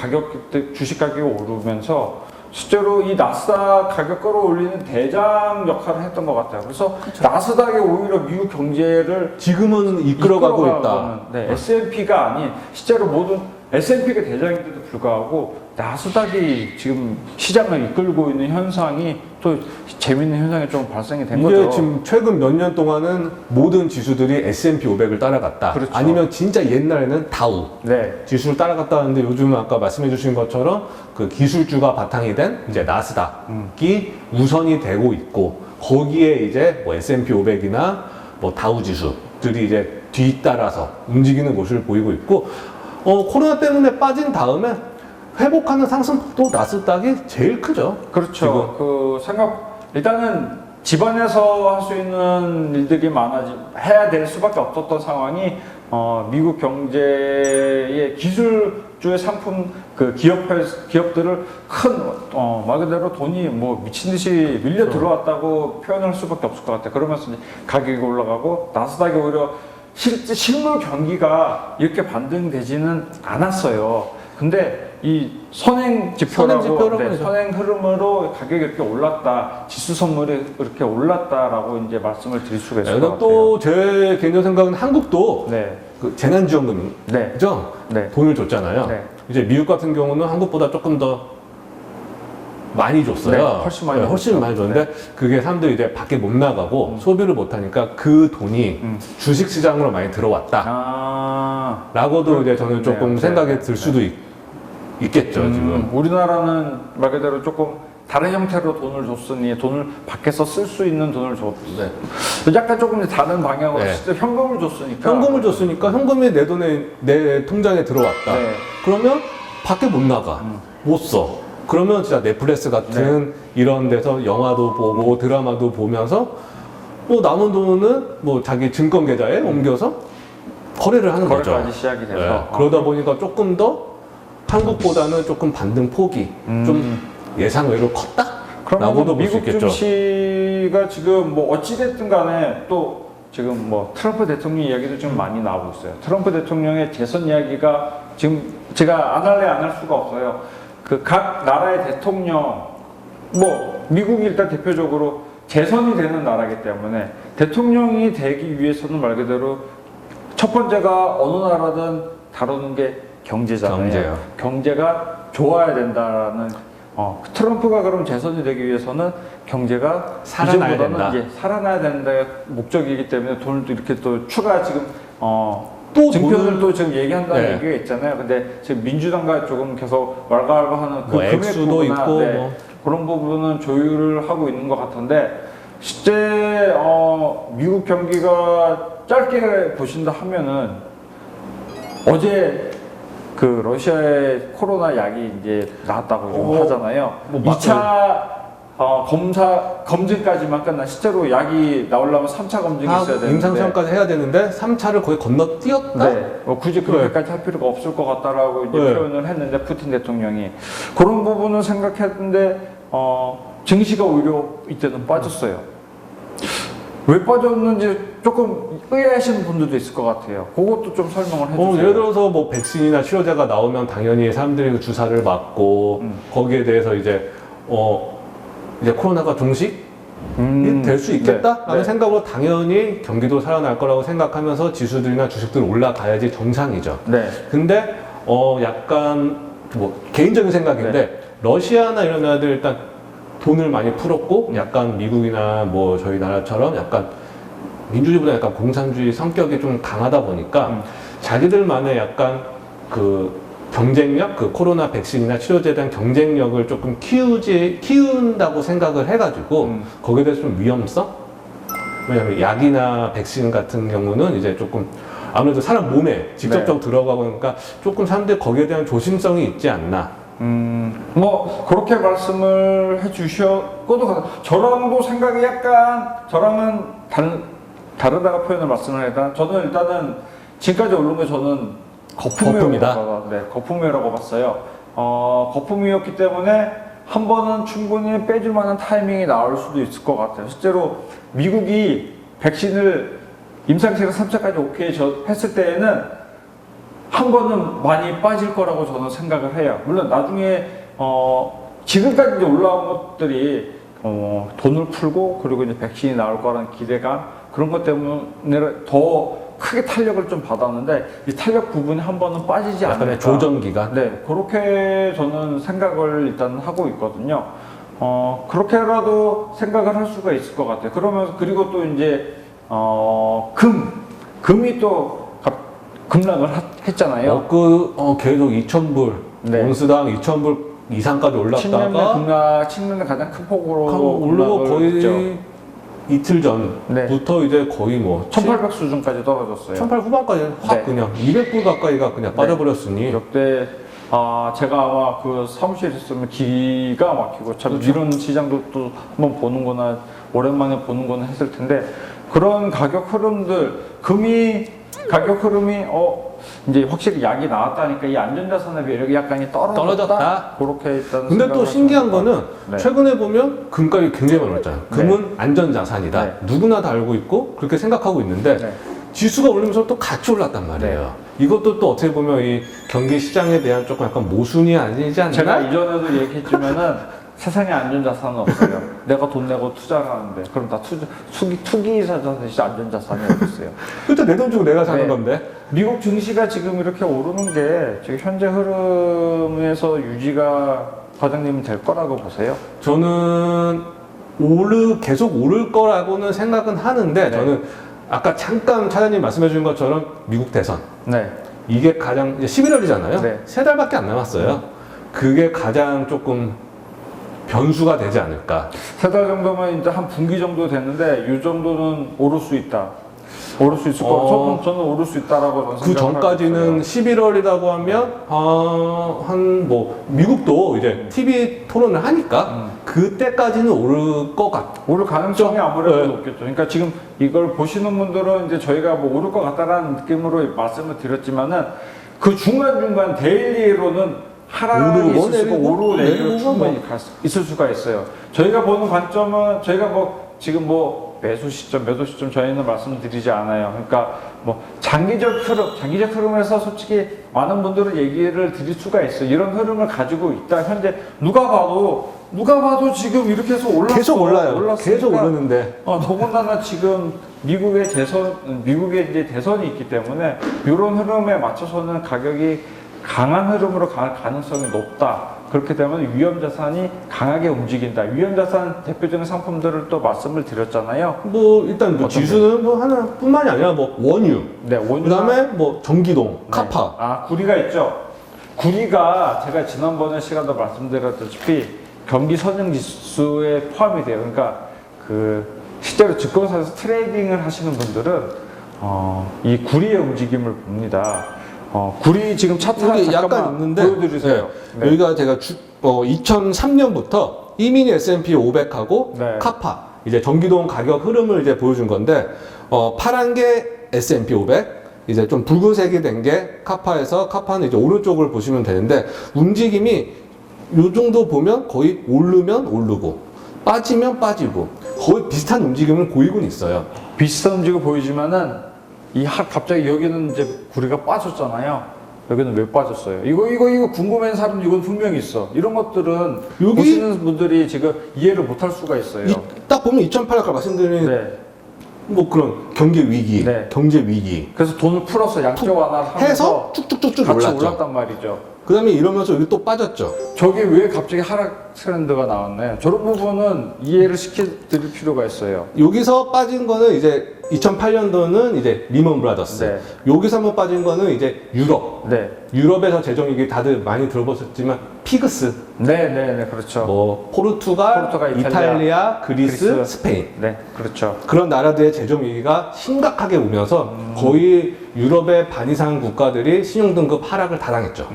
주식 가격이 오르면서 실제로 이 나스닥 가격 끌어올리는 대장 역할을 했던 것 같아요. 그래서 나스닥이 오히려 미국 경제를 지금은 이끌어가고 있다. 네, S&P가 아닌 실제로 모든 S&P가 대장인데도 불구하고 나스닥이 지금 시장을 이끌고 있는 현상이 또 재밌는 현상이 좀 발생이 된 이게 거죠. 지금 최근 몇 년 동안은 모든 지수들이 S&P 500을 따라갔다. 그렇죠. 아니면 진짜 옛날에는 다우 네. 지수를 따라갔다 하는데 요즘은 아까 말씀해 주신 것처럼 그 기술주가 바탕이 된 이제 나스닥이 우선이 되고 있고 거기에 이제 뭐 S&P 500이나 뭐 다우 지수들이 이제 뒤따라서 움직이는 모습을 보이고 있고 코로나 때문에 빠진 다음에 회복하는 상승폭도 나스닥이 제일 크죠. 그렇죠. 일단은 집안에서 할 수 있는 일들이 해야 될 수밖에 없었던 상황이 미국 경제의 기술주의 상품 기업들을 말 그대로 돈이 뭐 미친 듯이 밀려 들어왔다고 표현할 수밖에 없을 것 같아요. 그러면서 이제 가격이 올라가고 나스닥이 오히려 실물 경기가 이렇게 반등되지는 않았어요. 근데 이 선행 지표라고 선행 흐름으로 가격이 이렇게 올랐다, 지수 선물이 이렇게 올랐다라고 이제 말씀을 드릴 수가 있을 것 같아요. 또 제 개인적 생각은 한국도 네. 그 재난지원금이죠. 네. 돈을 줬잖아요. 네. 이제 미국 같은 경우는 한국보다 조금 더 많이 줬어요. 네, 훨씬 많이 훨씬 많이 줬는데 그게 사람들이 이제 밖에 못 나가고 소비를 못 하니까 그 돈이 주식 시장으로 많이 들어왔다. 라고도 이제 저는 조금 생각이 들 수도 있겠죠, 지금. 우리나라는 말 그대로 조금 다른 형태로 돈을 줬으니 돈을 밖에서 쓸 수 있는 돈을 줬어요. 약간 조금 다른 방향으로 실제 현금을 줬으니까. 현금을 줬으니까 현금이 내 통장에 들어왔다. 네. 그러면 밖에 못 나가. 못 써. 그러면 진짜 넷플릭스 같은 이런 데서 영화도 보고 드라마도 보면서 뭐 남은 돈은 뭐 자기 증권 계좌에 옮겨서 거래를 하는 거죠. 거래까지 시작이 돼서. 그러다 보니까 조금 더 한국보다는 조금 반등 폭이 좀 예상 외로 컸다? 라고도 볼 수 미국 있겠죠. 증시가 지금 뭐 어찌됐든 간에 또 지금 뭐 트럼프 대통령 이야기도 지금 많이 나오고 있어요. 트럼프 대통령의 재선 이야기가 지금 제가 안 할 수가 없어요. 그 각 나라의 대통령, 뭐 미국이 일단 대표적으로 재선이 되는 나라이기 때문에 대통령이 되기 위해서는 말 그대로 첫 번째가 어느 나라든 다루는 게 경제잖아요. 경제가 좋아야 된다라는 트럼프가 그럼 재선이 되기 위해서는 경제가 살아나야 된다. 이제 살아나야 된다 목적이기 때문에 돈을 또 이렇게 또 추가 지금 또 증표를 또 지금 얘기한다는 네. 얘기가 있잖아요. 근데 지금 민주당과 조금 계속 왈가왈부하는 그 뭐 금액 액수도 부분이나 있고 뭐. 그런 부분은 조율을 하고 있는 것 같은데 실제 미국 경기가 짧게 보신다 하면은 어제 그 러시아의 코로나 약이 이제 나왔다고 지금 하잖아요. 뭐 2차 검증까지만 끝나 실제로 약이 나오려면 3차 검증이 있어야 되는데 임상시험까지 해야 되는데 3차를 거의 건너뛰었다? 네, 굳이 그렇게까지 할 필요가 없을 것 같다라고 이제 표현을 했는데 푸틴 대통령이 그런 부분은 생각했는데 증시가 오히려 이때는 빠졌어요. 왜 빠졌는지 조금 의아하시는 분들도 있을 것 같아요. 그것도 좀 설명을 해주세요. 예를 들어서 뭐 백신이나 치료제가 나오면 당연히 사람들이 그 주사를 맞고 거기에 대해서 이제 코로나가 종식이 될 수 있겠다라는 생각으로 당연히 경기도 살아날 거라고 생각하면서 지수들이나 주식들 올라가야지 정상이죠. 네. 근데 약간 뭐 개인적인 생각인데 러시아나 이런 나라들 일단 돈을 많이 풀었고 약간 미국이나 뭐 저희 나라처럼 약간 민주주의보다 약간 공산주의 성격이 좀 강하다 보니까 자기들만의 약간 그 경쟁력, 그 코로나 백신이나 치료제에 대한 경쟁력을 조금 키운다고 생각을 해가지고 거기에 대해서 좀 위험성? 왜냐면 약이나 백신 같은 경우는 이제 조금 아무래도 사람 몸에 직접적으로 들어가고 그러니까 조금 사람들 거기에 대한 조심성이 있지 않나. 뭐 그렇게 말씀을 해주셨고도 저랑도 생각이 약간 저랑은 다르다가 표현을 말씀을 했다. 저는 일단은 지금까지 오른 거 저는 거품이다. 네, 거품이라고 봤어요. 거품이었기 때문에 한 번은 충분히 빼줄 만한 타이밍이 나올 수도 있을 것 같아요. 실제로 미국이 백신을 임상시간 3차까지 오케이 했을 때에는 한 번은 많이 빠질 거라고 저는 생각을 해요. 물론 나중에 지금까지 이제 올라온 것들이 돈을 풀고 그리고 이제 백신이 나올 거라는 기대감 그런 것 때문에 더 크게 탄력을 좀 받았는데 이 탄력 부분이 한 번은 빠지지 않을까. 약간의 조정 기간. 네, 그렇게 저는 생각을 일단 하고 있거든요. 그렇게라도 생각을 할 수가 있을 것 같아요. 그러면서 그리고 또 이제 금이 또 급락을 했잖아요. 계속 2,000불, 네. 온스당 2,000불 이상까지 올랐다가 측면의 가장 큰 폭으로 오르고 거의 했죠. 이틀 전부터 이제 거의 뭐 1,800 수준까지 떨어졌어요. 1,800 후반까지 확 네. 그냥 200불 가까이가 그냥 빠져버렸으니 역대 제가 아마 그 사무실에 있으면 기가 막히고 참 그렇죠. 이런 시장도 또 한번 보는구나 오랜만에 보는구나 했을 텐데 그런 가격 흐름들 가격 흐름이 이제 확실히 약이 나왔다니까 이 안전자산의 매력이 약간이 떨어졌다. 그렇게 일단. 근데 또 신기한 거는 네. 최근에 보면 금값이 굉장히 많이 올랐잖아요. 금은 안전자산이다. 네. 누구나 다 알고 있고 그렇게 생각하고 있는데 네. 지수가 올리면서 또 같이 올랐단 말이에요. 이것도 또 어떻게 보면 이 경기 시장에 대한 조금 약간 모순이 아니지 않나? 제가 이전에도 얘기했지만은 세상에 안전자산은 없어요. 내가 돈 내고 투자를 하는데 그럼 다 투기자산이 안전자산이 어딨어요. 그때 내 돈 주고 내가 사는 네. 건데. 미국 증시가 지금 이렇게 오르는 게 지금 현재 흐름에서 유지가 과장님은 될 거라고 보세요? 저는 계속 오를 거라고는 생각은 하는데 네. 저는 아까 잠깐 차장님 말씀해 주신 것처럼 미국 대선 네. 이게 가장 이제 11월이잖아요. 네. 3달밖에 안 남았어요. 그게 가장 조금 변수가 되지 않을까. 3달 정도면 이제 한 분기 정도 됐는데 이 정도는 오를 수 있다. 오를 수 있을 거고 저는 오를 수 있다라고 그 전까지는 11월이라고 하면 한 뭐 미국도 이제 TV 토론을 하니까 그때까지는 오를 것 같아. 오를 가능성이 아무래도 네. 높겠죠. 그러니까 지금 이걸 보시는 분들은 이제 저희가 뭐 오를 것 같다라는 느낌으로 말씀을 드렸지만은 그 중간중간 데일리로는 하락이 오르고 있을 수가 내리고, 오르고 내리고 내리고 충분히 있을 수가 있어요. 저희가 보는 관점은 저희가 뭐 지금 뭐 매도 시점 저희는 말씀드리지 않아요. 그러니까 뭐 장기적 흐름에서 솔직히 많은 분들은 얘기를 드릴 수가 있어요. 이런 흐름을 가지고 있다. 현재 누가 봐도 지금 이렇게 해서 올랐어. 계속 올라요. 올랐으니까 계속 오르는데. 더군다나 지금 미국의 이제 대선이 있기 때문에 이런 흐름에 맞춰서는 가격이 강한 흐름으로 갈 가능성이 높다. 그렇기 때문에 위험자산이 강하게 움직인다. 위험자산 대표적인 상품들을 또 말씀을 드렸잖아요. 뭐 일단 뭐 지수는 뭐 하나뿐만이 아니라 뭐 원유, 네, 원유나 그다음에 뭐 전기동, 네. 카파. 구리가 있죠. 구리가 제가 지난번에 시간도 말씀드렸다시피 경기 선행 지수에 포함이 돼요. 그러니까 그 실제로 증권사에서 트레이딩을 하시는 분들은 이 구리의 움직임을 봅니다. 구리 지금 차트 여기 잠깐만 약간 있는데 보여드리세요. 네. 여기가 제가 2003년부터 이미니 S&P 500하고 네. 카파 이제 전기동 가격 흐름을 이제 보여준 건데 파란 게 S&P 500 이제 좀 붉은색이 된 게 카파에서 카파는 이제 오른쪽을 보시면 되는데 움직임이 요 정도 보면 거의 오르면 오르고 빠지면 빠지고 거의 비슷한 움직임을 보이곤 있어요. 비슷한 움직임 보이지만은 갑자기 여기는 이제 구리가 빠졌잖아요. 여기는 왜 빠졌어요? 이거 궁금해하는 사람 이건 분명히 있어. 이런 것들은 여기- 보시는 분들이 지금 이해를 못할 수가 있어요. 딱 보면 2008년 아까 말씀드린 네. 뭐 그런 경기 위기, 네. 경제 위기 그래서 돈을 풀어서 양적 완화를 해서 하면서 쭉쭉쭉쭉 같이 올랐죠. 올랐단 말이죠. 그 다음에 이러면서 여기 또 빠졌죠. 저게 왜 갑자기 하락 트렌드가 나왔나요? 저런 부분은 이해를 시켜드릴 필요가 있어요. 여기서 빠진 거는 이제 2008년도는 이제 리먼 브라더스. 네. 여기서 한번 빠진 거는 이제 유럽. 네. 유럽에서 재정위기 다들 많이 들어보셨지만 피그스, 네, 그렇죠. 뭐 포르투갈, 포르투갈, 이탈리아, 그리스, 그리스. 스페인. 네, 그렇죠. 그런 나라들의 재정 위기가 심각하게 오면서 거의 유럽의 반 이상 국가들이 신용등급 하락을 다 당했죠.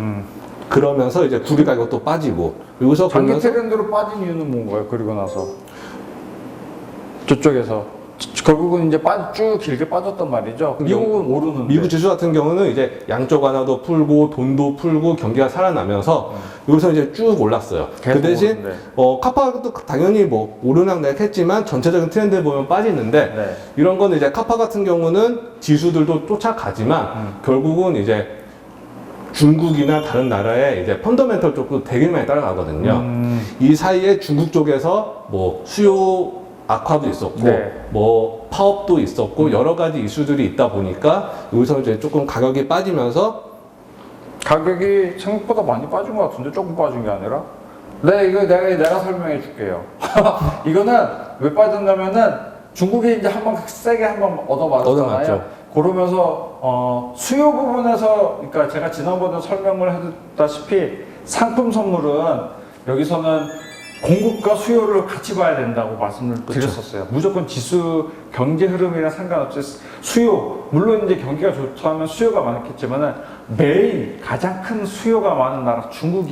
그러면서 이제 구리 가격도 빠지고 여기서 장기 보면서 트렌드로 빠진 이유는 뭔가요? 그리고 나서 저쪽에서 결국은 이제 쭉 길게 빠졌단 말이죠. 미국은 오르는데. 미국 지수 같은 경우는 이제 양적 완화도 풀고 돈도 풀고 경기가 살아나면서 여기서 이제 쭉 올랐어요. 그 계속 대신 오르는데. 카파도 당연히 뭐 오르락내락 했지만 전체적인 트렌드 보면 빠지는데 네. 이런 거는 이제 카파 같은 경우는 지수들도 쫓아가지만 결국은 이제 중국이나 다른 나라의 이제 펀더멘털 쪽도 되게 많이 따라가거든요. 이 사이에 중국 쪽에서 뭐 수요 악화도 있었고, 네. 뭐 파업도 있었고 여러 가지 이슈들이 있다 보니까 여기서 이제 조금 가격이 빠지면서 가격이 생각보다 많이 빠진 것 같은데 조금 빠진 게 아니라? 네, 이거 내가 설명해 줄게요. 이거는 왜 빠졌냐면은 중국이 이제 한번 세게 한번 얻어맞았잖아요. 얻어맞죠. 그러면서 수요 부분에서, 그러니까 제가 지난번에 설명을 해줬다시피 상품 선물은 여기서는 공급과 수요를 같이 봐야 된다고 말씀을 드렸었어요. 무조건 지수 경제 흐름이랑 상관없이 수요, 물론 이제 경기가 좋다면 수요가 많겠지만은 메인 가장 큰 수요가 많은 나라 중국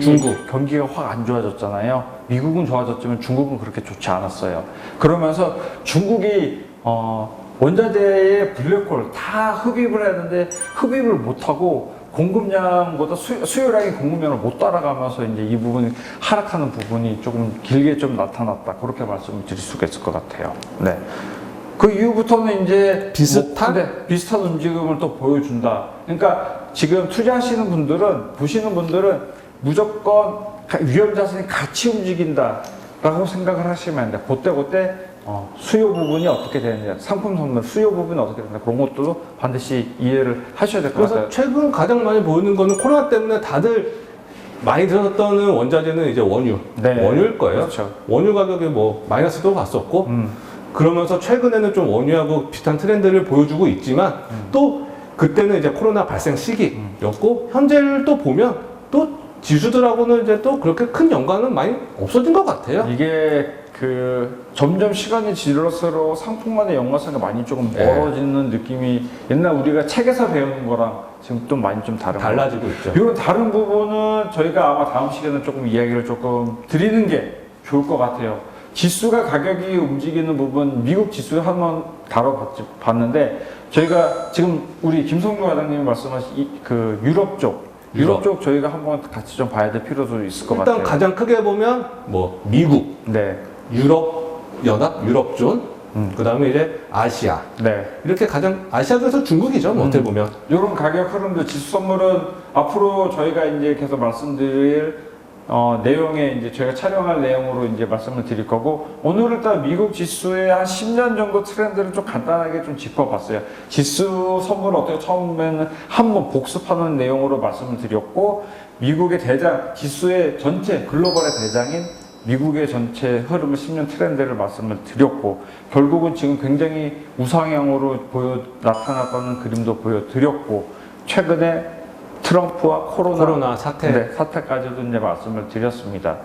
경기가 확 안 좋아졌잖아요. 미국은 좋아졌지만 중국은 그렇게 좋지 않았어요. 그러면서 중국이 원자재의 블랙홀 다 흡입을 했는데 흡입을 못하고 공급량보다 수요량이 공급량을 못 따라가면서 이제 이 부분이 하락하는 부분이 조금 길게 좀 나타났다. 그렇게 말씀을 드릴 수가 있을 것 같아요. 네. 그 이후부터는 이제 비슷한 움직임을 또 보여준다. 그러니까 지금 투자하시는 분들은, 보시는 분들은 무조건 위험 자산이 같이 움직인다라고 생각을 하시면 안 돼요. 그때 수요 부분이 어떻게 되느냐, 상품 선물 수요 부분이 어떻게 되느냐, 그런 것도 반드시 이해를 하셔야 될 것 그래서 같아요. 최근 가장 많이 보이는 거는 코로나 때문에 다들 많이 들었던 원자재는 이제 원유, 네. 원유일 거예요. 그렇죠. 원유 가격이 뭐 마이너스도 갔었고 그러면서 최근에는 좀 원유하고 비슷한 트렌드를 보여주고 있지만 또 그때는 이제 코로나 발생 시기였고 현재를 또 보면 또 지수들하고는 이제 또 그렇게 큰 연관은 많이 없어진 것 같아요. 이게 점점 시간이 지날수록 상품간의 연관성이 많이 조금 멀어지는 느낌이, 옛날 우리가 책에서 배우는 거랑 지금 또 많이 좀 달라지고 있죠. 이런 다른 부분은 저희가 아마 다음 시간에 조금 이야기를 조금 드리는 게 좋을 것 같아요. 지수가 가격이 움직이는 부분, 미국 지수 한번 다뤄봤는데 저희가 지금 우리 김성주 과장님이 말씀하신 그 유럽 쪽 저희가 한번 같이 좀 봐야 될 필요도 있을 것 같아요. 일단 가장 크게 보면 뭐 미국, 네. 유럽 연합, 유럽존, 그 다음에 이제 아시아. 네. 이렇게 가장 아시아 중에서 중국이죠. 뭐 어떻게 보면. 이런 가격 흐름도 지수 선물은 앞으로 저희가 이제 계속 말씀드릴 내용에 이제 저희가 촬영할 내용으로 이제 말씀을 드릴 거고, 오늘 일단 미국 지수의 한 10년 정도 트렌드를 좀 간단하게 좀 짚어봤어요. 지수 선물 어떻게 처음에는 한번 복습하는 내용으로 말씀을 드렸고, 미국의 대장, 지수의 전체 글로벌의 대장인 미국의 전체 흐름을 10년 트렌드를 말씀을 드렸고, 결국은 지금 굉장히 우상향으로 나타났다는 그림도 보여드렸고, 최근에 트럼프와 코로나 사태까지도 이제 말씀을 드렸습니다.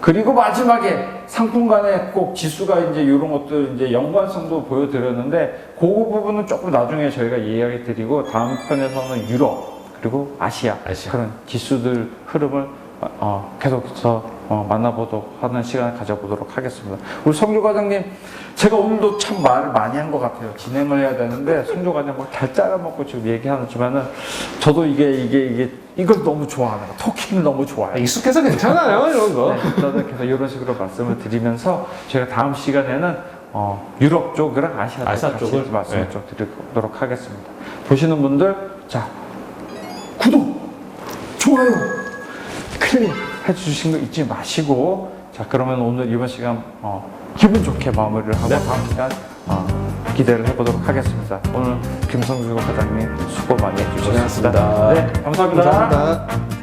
그리고 마지막에 상품 간에 꼭 지수가 이제 이런 것들 이제 연관성도 보여드렸는데, 그 부분은 조금 나중에 저희가 이야기 드리고, 다음 편에서는 유럽 그리고 아시아. 그런 지수들 흐름을 계속해서 만나보도록 하는 시간을 가져보도록 하겠습니다. 우리 성주 과장님, 제가 오늘도 참 말을 많이 한 것 같아요. 진행을 해야 되는데 성주 과장님 뭐 잘 짜려먹고 지금 얘기하지만은 저도 이걸 너무 좋아하는 거, 토킹을 너무 좋아해요. 익숙해서 괜찮아요, 이런 거. 네, 저는 계속 이런 식으로 말씀을 드리면서 제가 다음 시간에는 유럽 쪽이랑 아시아 쪽을 말씀을 좀 드리도록 하겠습니다. 보시는 분들, 자, 구독, 좋아요, 클릭 해주신 거 잊지 마시고, 자, 그러면 오늘 이번 시간 기분 좋게 마무리를 하고 다음 시간 기대를 해보도록 하겠습니다. 오늘 김성주 과장님 수고 많이 해주셨습니다. 고생하셨습니다. 네, 감사합니다. 감사합니다.